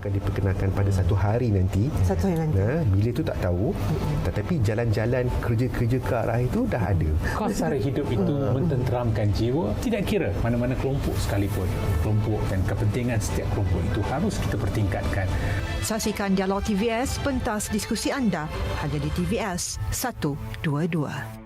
akan diperkenalkan pada satu hari nanti. Satu hari nanti. Bila itu tak tahu. Tetapi jalan-jalan kerja-kerja ke arah itu dah ada. Kos sara hidup itu mententeramkan jiwa. Tidak kira mana-mana kelompok sekalipun. Kelompok dan kepentingan setiap kelompok itu harus kita pertingkatkan. Saksikan dialog TVS pentas diskusi anda hanya di TVS 122.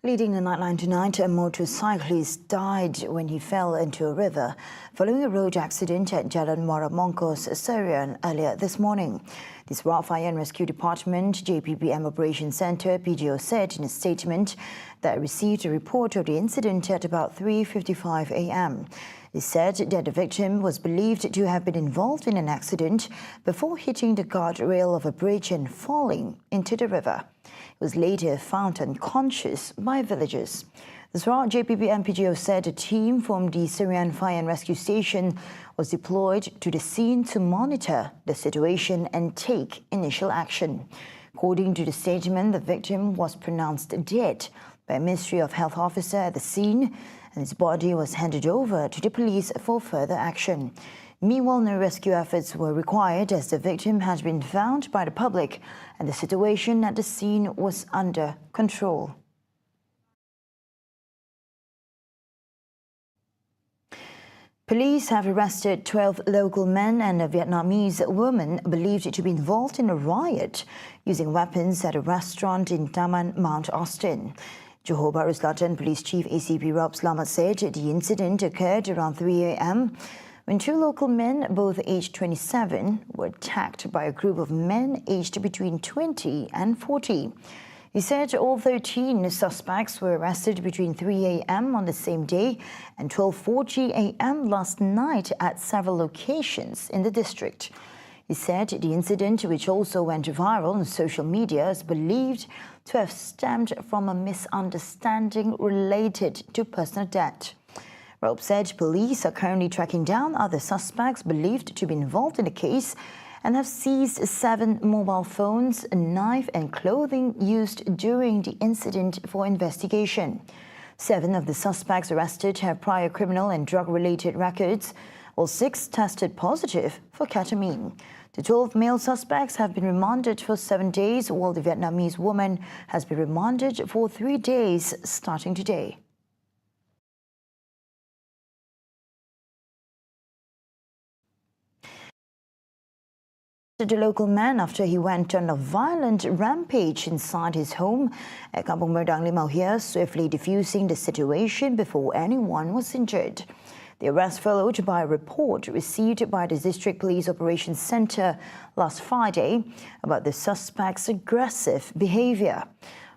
Leading the Nightline tonight, a motorcyclist died when he fell into a river following a road accident at Jalan Muara Mongkos, SERIAN earlier this morning. The RIOT Fire and Rescue Department, JPPM Operations Centre, PGO, said in a statement that it received a report of the incident at about 3:55 a.m. It said that the victim was believed to have been involved in an accident before hitting the guardrail of a bridge and falling into the river. He was later found unconscious by villagers. The RIOT JPPM PGO said a team from the SERIAN Fire and Rescue Station was deployed to the scene to monitor the situation and take initial action. According to the statement, the victim was pronounced dead by a Ministry of Health officer at the scene, and his body was handed over to the police for further action. Meanwhile, no rescue efforts were required as the victim had been found by the public and the situation at the scene was under control. Police have arrested 12 local men and a Vietnamese woman believed to be involved in a riot using weapons at a restaurant in TAMAN, Mount Austin. Johor Bahru Selatan Police Chief ACP Rob Slamat said the incident occurred around 3 a.m. when two local men, both aged 27, were attacked by a group of men aged between 20 and 40. He said all 13 suspects were arrested between 3 a.m. on the same day and 12:40 a.m. last night at several locations in the district. He said the incident, which also went viral on social media, is believed to have stemmed from a misunderstanding related to personal debt. Rob said police are currently tracking down other suspects believed to be involved in the case and have seized 7 mobile phones, a knife and clothing used during the incident for investigation. 7 of the suspects arrested have prior criminal and drug-related records, while 6 tested positive for ketamine. The 12 male suspects have been remanded for 7 days, while the Vietnamese woman has been remanded for 3 days starting today. The local man after he went on a violent rampage inside his home at Kampung Merdang Limau here, swiftly defusing the situation before anyone was injured. The arrest followed by a report received by the District Police Operations Centre last Friday about the suspect's aggressive behaviour.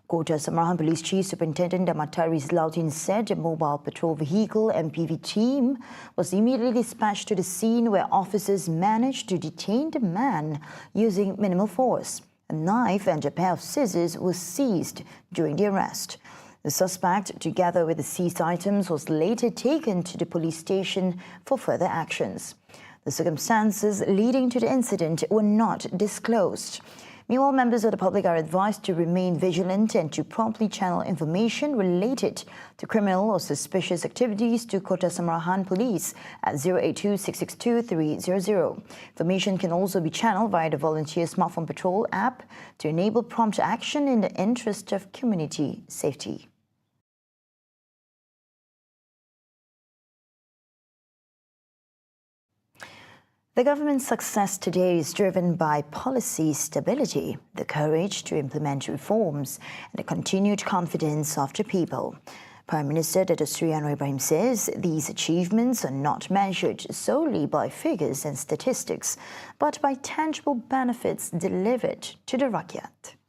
Kota Samarahan Police Chief Superintendent Damatari Lautin said a mobile patrol vehicle MPV team was immediately dispatched to the scene where officers managed to detain the man using minimal force. A knife and a pair of scissors was seized during the arrest. The suspect, together with the seized items, was later taken to the police station for further actions. The circumstances leading to the incident were not disclosed. Meanwhile, members of the public are advised to remain vigilant and to promptly channel information related to criminal or suspicious activities to Kota Samarahan Police at 082-662-300. Information can also be channeled via the Volunteer Smartphone Patrol app to enable prompt action in the interest of community safety. The government's success today is driven by policy stability, the courage to implement reforms, and the continued confidence of the people. Prime Minister Dato' Sri Anwar Ibrahim says these achievements are not measured solely by figures and statistics, but by tangible benefits delivered to the rakyat.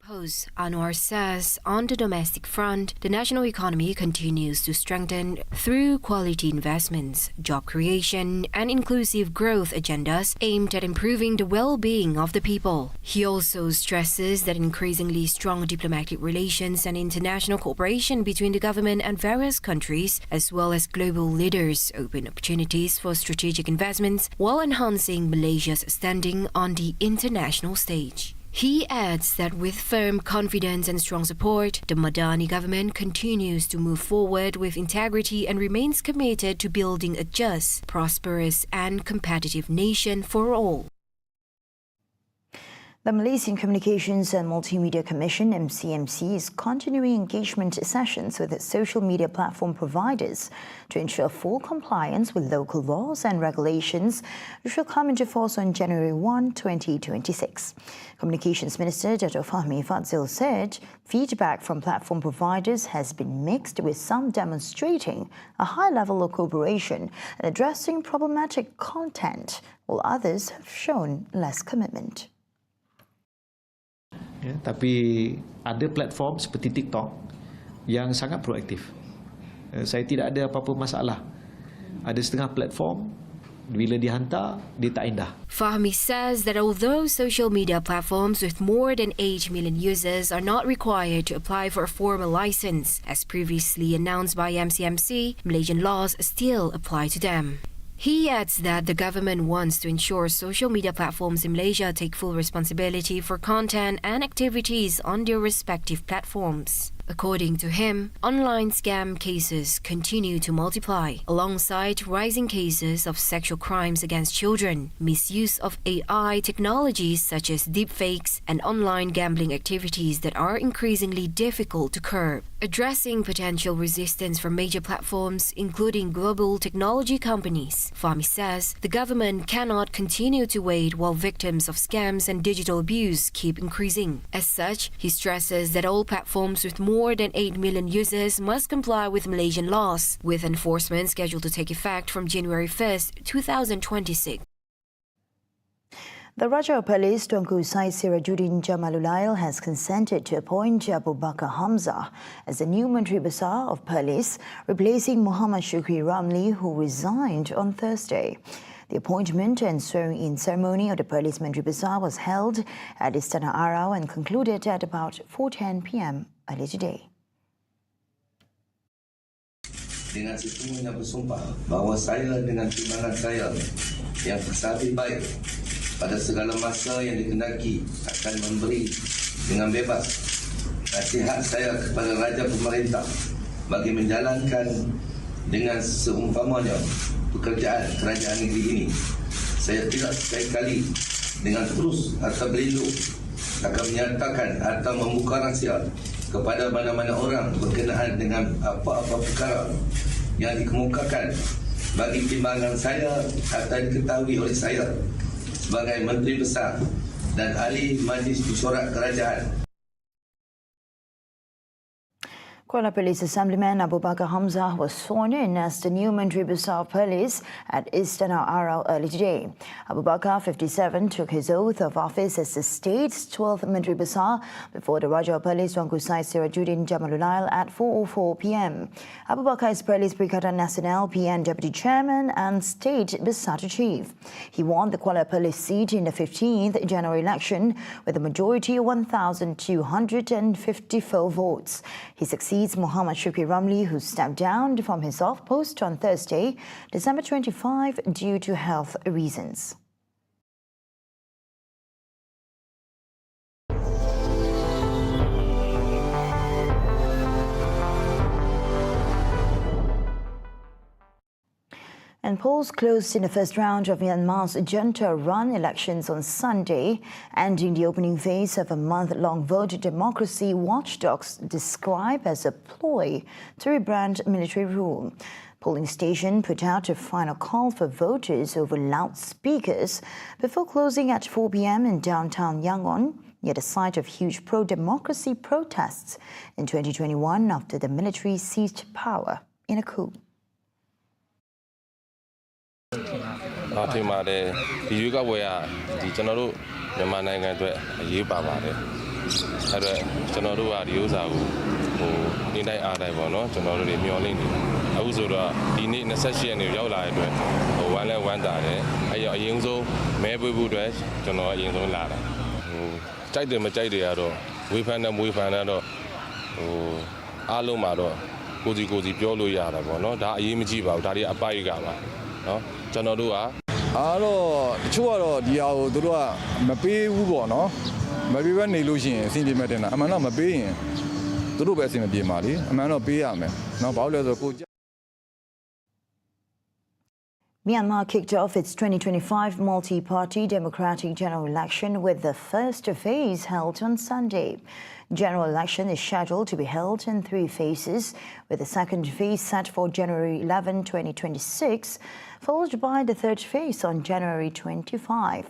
Post, Anwar says on the domestic front, the national economy continues to strengthen through quality investments, job creation, and inclusive growth agendas aimed at improving the well-being of the people. He also stresses that increasingly strong diplomatic relations and international cooperation between the government and various countries, as well as global leaders, open opportunities for strategic investments while enhancing Malaysia's standing on the international stage. He adds that with firm confidence and strong support, the Madani government continues to move forward with integrity and remains committed to building a just, prosperous and competitive nation for all. The Malaysian Communications and Multimedia Commission, MCMC, is continuing engagement sessions with its social media platform providers to ensure full compliance with local laws and regulations, which will come into force on January 1, 2026. Communications Minister Dato' Fahmi Fadzil said feedback from platform providers has been mixed, with some demonstrating a high level of cooperation and addressing problematic content, while others have shown less commitment. Ya, tapi ada platform seperti TikTok yang sangat proaktif. Saya tidak ada apa-apa masalah. Ada setengah platform, bila dihantar, dia tak indah. Fahmi says that although social media platforms with more than 8 million users are not required to apply for a formal license, as previously announced by MCMC, Malaysian laws still apply to them. He adds that the government wants to ensure social media platforms in Malaysia take full responsibility for content and activities on their respective platforms. According to him, online scam cases continue to multiply, alongside rising cases of sexual crimes against children, misuse of AI technologies such as deepfakes, and online gambling activities that are increasingly difficult to curb. Addressing potential resistance from major platforms, including global technology companies, Fahmi says the government cannot continue to wait while victims of scams and digital abuse keep increasing. As such, he stresses that all platforms with more than 8 million users must comply with Malaysian laws, with enforcement scheduled to take effect from January 1st, 2026. The Raja of Police, Tuanku Syed Sirajuddin Jamalulail, has consented to appoint Abu Bakar Hamzah as the new Menteri Besar of Police, replacing Muhammad Shukri Ramli, who resigned on Thursday. The appointment and swearing-in ceremony of the Police Menteri Besar was held at Istana Arau and concluded at about 4:10 p.m. early today. Dengan sepenuhnya bersumpah bahawa saya dengan timbalan saya yang bersabit baik pada segala masa yang dikehendaki akan memberi dengan bebas nasihat saya kepada Raja Pemerintah bagi menjalankan dengan seumpamanya pekerjaan kerajaan negeri ini. Saya tidak sekali-kali dengan terus atau berlindung akan menyatakan atau membuka rahsia kepada mana-mana orang berkenaan dengan apa-apa perkara yang dikemukakan bagi timbangan saya atau diketahui oleh saya sebagai Menteri Besar dan Ahli Majlis Mesyuarat Kerajaan. Kuala Police Assemblyman Abu Bakar Hamzah was sworn in as the new Menteri Besar of Police at Istana Arau early today. Abu Bakar, 57, took his oath of office as the state's 12th Menteri Besar before the Raja of Police Tuanku Syed Sirajuddin Jamalulail at 4:04 p.m. Abu Bakar is Police Perikatan Nasional PN Deputy Chairman and State Besar Chief. He won the Kuala Police seat in the 15th January election with a majority of 1,254 votes. He succeeded Muhammad Shukri Ramli, who stepped down from his off-post on Thursday, December 25, due to health reasons. And polls closed in the first round of Myanmar's junta-run elections on Sunday, ending the opening phase of a month-long vote democracy watchdogs describe as a ploy to rebrand military rule. Polling station put out a final call for voters over loudspeakers before closing at 4 p.m. in downtown Yangon, near the site of huge pro-democracy protests in 2021 after the military seized power in a coup. ထင်ပါတယ်ဒီရွေးကောက်ပွဲကဒီကျွန်တော်တို့မြန်မာနိုင်ငံအတွက်အရေးပါပါတယ်အဲ့တော့ကျွန်တော်တို့ကဒီဥစ္စာကိုနေတိုင်းအားတိုင်းပေါ့နော်ကျွန်တော်တို့တွေမျှော်လင့်နေအခုဆိုတော့ဒီနေ့28ရက်နေ့ရောက်လာတဲ့အတွက်ဝမ်းလဲဝမ်းသာတယ်အဲ့ရအရင်ဆုံးမဲပွေးဖို့အတွက်ကျွန်တော်အရင်ဆုံးလာတာကြိုက်တယ်မကြိုက်တယ်ကတော့ဝေဖန်တယ်မွေးဖန်တယ်တော့အားလုံးမှာတော့ကိုစီပြောလို့ရတာပေါ့နော်ဒါအရေးမကြီးပါဘူးဒါတွေအပိုက်ကပါနော်ကျွန်တော်တို့ကအားတော့တချို့ကတော့ဒီဟာကိုတို့ကမပေးဘူးပေါ့နော်မပေးဘဲနေလို့ရှိရင်အဆင်ပြေမှတင်တာအမှန်တော့မပေးရင်တို့ပဲအဆင်မပြေမှာလေအမှန်တော့ပေးရမယ်နော်ဘာလို့လဲဆိုတော့ကို Myanmar kicked off its 2025 multi-party democratic general election with the first phase held on Sunday. General election is scheduled to be held in 3 phases, with the second phase set for January 11, 2026, followed by the third phase on January 25.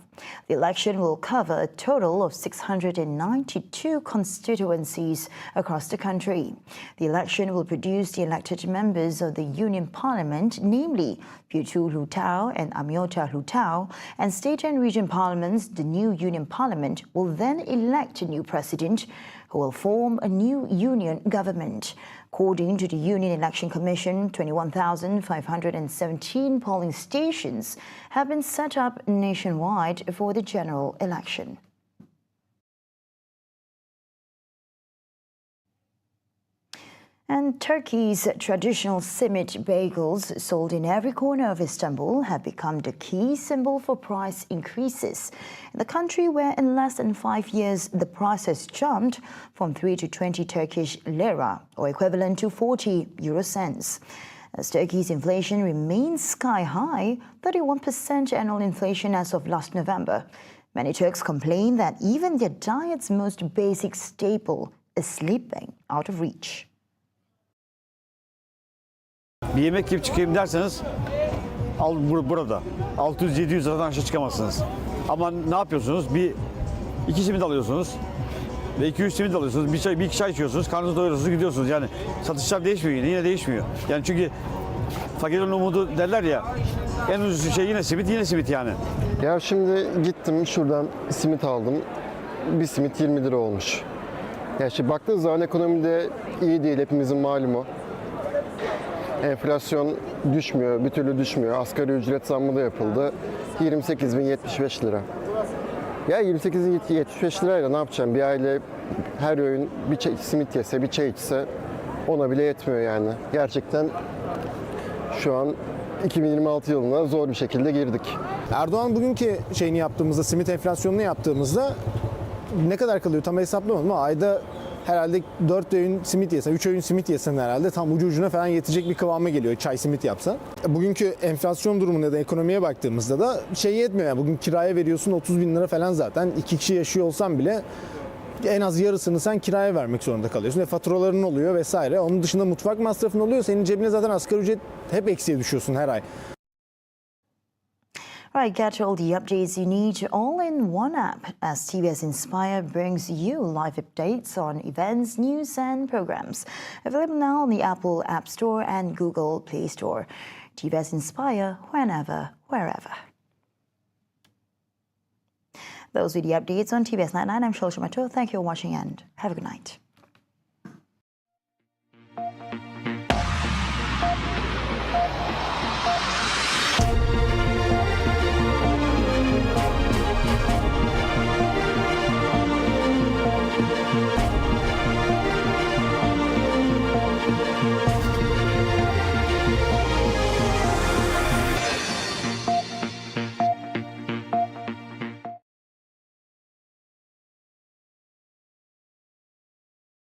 The election will cover a total of 692 constituencies across the country. The election will produce the elected members of the Union Parliament, namely Putu Lutau and Amiota Lutau, and state and region parliaments. The new Union Parliament will then elect a new president who will form a new union government. According to the Union Election Commission, 21,517 polling stations have been set up nationwide for the general election. And Turkey's traditional simit bagels, sold in every corner of Istanbul, have become the key symbol for price increases in the country, where in less than 5 years the price has jumped from 3 to 20 Turkish lira, or equivalent to 40 euro cents. As Turkey's inflation remains sky high, 31% annual inflation as of last November, many Turks complain that even their diet's most basic staple is slipping out of reach. Bir yemek yiyip çıkayım derseniz burada 600-700 liradan aşağı çıkamazsınız. Ama ne yapıyorsunuz? İki simit alıyorsunuz ve 2-3 simit alıyorsunuz. Bir iki çay içiyorsunuz, karnınızı doyuruyorsunuz, gidiyorsunuz. Yani satışlar değişmiyor yine değişmiyor. Yani çünkü fakirin umudu derler ya, en ucuz şey yine simit yani. Ya şimdi gittim şuradan simit aldım. Bir simit 20 lira olmuş. Ya şimdi baktığınız zaman ekonomide iyi değil, hepimizin malumu. Enflasyon düşmüyor, bir türlü düşmüyor. Asgari ücret zammı da yapıldı. 28.075 lira. Ya 28.075 lirayla ne yapacağım? Bir aile her öğün bir simit yese, bir çay içse ona bile yetmiyor yani. Gerçekten şu an 2026 yılına zor bir şekilde girdik. Erdoğan bugünkü şeyini yaptığımızda, simit enflasyonunu yaptığımızda ne kadar kalıyor tam hesaplamadım ama ayda herhalde 4 öğün simit yesen, 3 öğün simit yesen herhalde tam ucu ucuna falan yetecek bir kıvama geliyor çay simit yapsan. Bugünkü enflasyon durumuna da ekonomiye baktığımızda da şey yetmiyor yani. Bugün kiraya veriyorsun 30 bin lira falan zaten. 2 kişi yaşıyor olsan bile en az yarısını sen kiraya vermek zorunda kalıyorsun. Ve faturaların oluyor vesaire. Onun dışında mutfak masrafın oluyor. Senin cebine zaten asgari ücret hep eksiye düşüyorsun her ay. Right, get all the updates you need all in one app, as TVS Inspire brings you live updates on events, news and programs. Available now on the Apple App Store and Google Play Store. TVS Inspire, whenever, wherever. Those were the updates on TVS Nightline. I'm Shulsha Mato. Thank you for watching and have a good night.